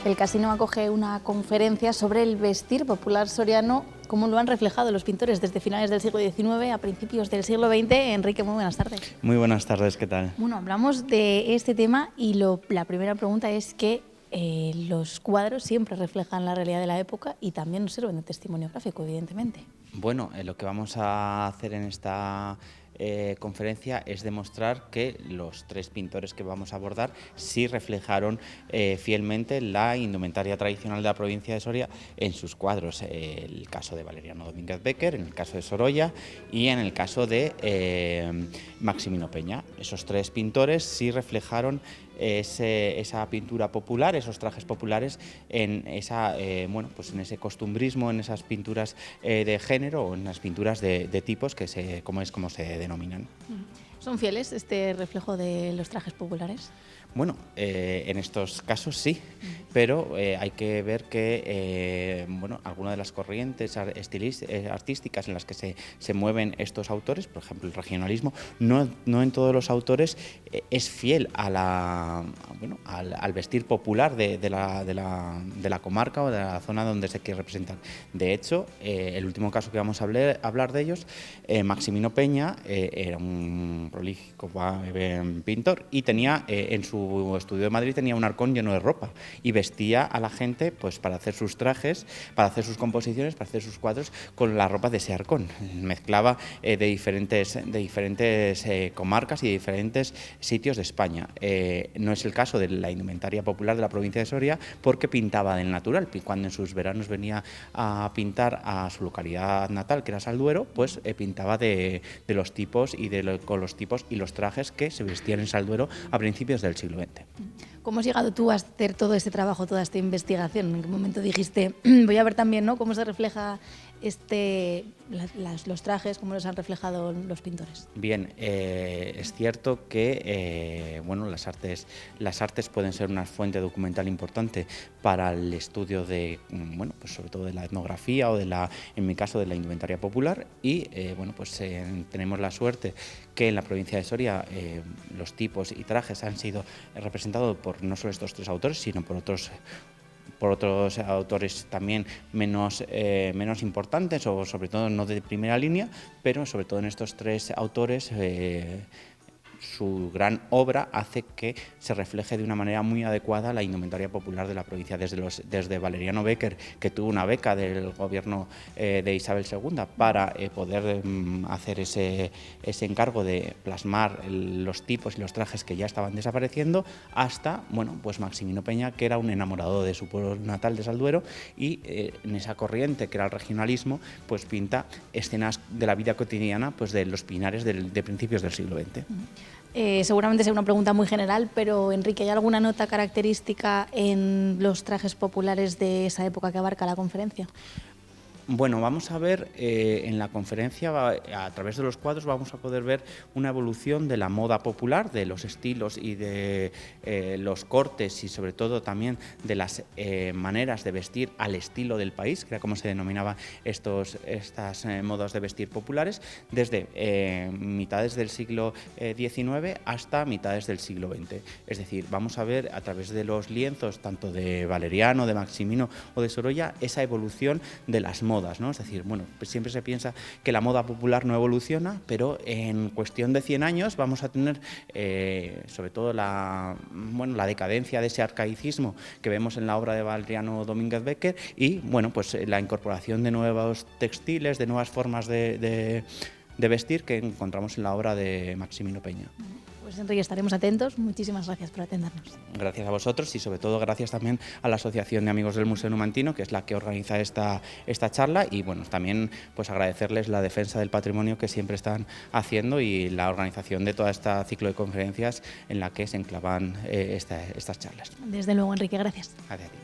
El Casino acoge una conferencia sobre el vestir popular soriano, cómo lo han reflejado los pintores desde finales del siglo XIX a principios del siglo XX. Enrique, muy buenas tardes. Muy buenas tardes, ¿qué tal? Bueno, hablamos de este tema y la primera pregunta es que los cuadros siempre reflejan la realidad de la época y también nos sirven de testimonio gráfico, evidentemente. Bueno, lo que vamos a hacer en esta conferencia es demostrar que los tres pintores que vamos a abordar sí reflejaron fielmente la indumentaria tradicional de la provincia de Soria en sus cuadros. El caso de Valeriano Domínguez Becker, en el caso de Sorolla y en el caso de Maximino Peña. Esos tres pintores sí reflejaron esa pintura popular, esos trajes populares en en ese costumbrismo, en esas pinturas de género o en las pinturas de tipos como se denominan. ¿Son fieles este reflejo de los trajes populares? Bueno, en estos casos sí, pero hay que ver que algunas de las corrientes artísticas en las que se mueven estos autores, por ejemplo el regionalismo, no en todos los autores es fiel al vestir popular de la comarca o de la zona donde se quiere representar. De hecho, el último caso que vamos a hablar de ellos, Maximino Peña era un prolífico pintor y tenía en su estudio de Madrid tenía un arcón lleno de ropa y vestía a la gente pues para hacer sus trajes, para hacer sus composiciones, para hacer sus cuadros con la ropa de ese arcón. Mezclaba de diferentes comarcas y de diferentes sitios de España. No es el caso de la indumentaria popular de la provincia de Soria porque pintaba del natural. Cuando en sus veranos venía a pintar a su localidad natal, que era Salduero, pues pintaba de los tipos y con los tipos y los trajes que se vestían en Salduero a principios del siglo XX. ¿Cómo has llegado tú a hacer todo este trabajo, toda esta investigación? ¿En qué momento dijiste, voy a ver también, ¿no?, cómo se refleja los trajes, cómo los han reflejado los pintores? Bien, es cierto que las artes pueden ser una fuente documental importante para el estudio de, sobre todo de la etnografía o en mi caso, de la indumentaria popular y tenemos la suerte que en la provincia de Soria los tipos y trajes han sido representados por no solo estos tres autores, sino por otros autores también menos importantes o sobre todo no de primera línea, pero sobre todo en estos tres autores su gran obra hace que se refleje de una manera muy adecuada la indumentaria popular de la provincia, desde Valeriano Becker, que tuvo una beca del gobierno de Isabel II para poder hacer ese encargo de plasmar los tipos y los trajes que ya estaban desapareciendo, hasta Maximino Peña, que era un enamorado de su pueblo natal de Salduero y en esa corriente que era el regionalismo, pues pinta escenas de la vida cotidiana pues de los pinares de principios del siglo XX. Seguramente sea una pregunta muy general, pero Enrique, ¿hay alguna nota característica en los trajes populares de esa época que abarca la conferencia? Bueno, vamos a ver en la conferencia, a través de los cuadros, vamos a poder ver una evolución de la moda popular, de los estilos y de los cortes y sobre todo también de las maneras de vestir al estilo del país, que era como se denominaban estas modas de vestir populares, desde mitades del siglo XIX hasta mitades del siglo XX. Es decir, vamos a ver a través de los lienzos, tanto de Valeriano, de Maximino o de Sorolla, esa evolución de las modas, ¿no? Es decir, pues siempre se piensa que la moda popular no evoluciona, pero en cuestión de 100 años vamos a tener sobre todo la decadencia de ese arcaicismo que vemos en la obra de Valeriano Domínguez Becker y la incorporación de nuevos textiles, de nuevas formas de vestir que encontramos en la obra de Maximino Peña. Pues Enrique, estaremos atentos. Muchísimas gracias por atendernos. Gracias a vosotros y sobre todo gracias también a la Asociación de Amigos del Museo Numantino, que es la que organiza esta charla y también pues agradecerles la defensa del patrimonio que siempre están haciendo y la organización de todo este ciclo de conferencias en la que se enclavan estas charlas. Desde luego, Enrique, gracias. Gracias a ti.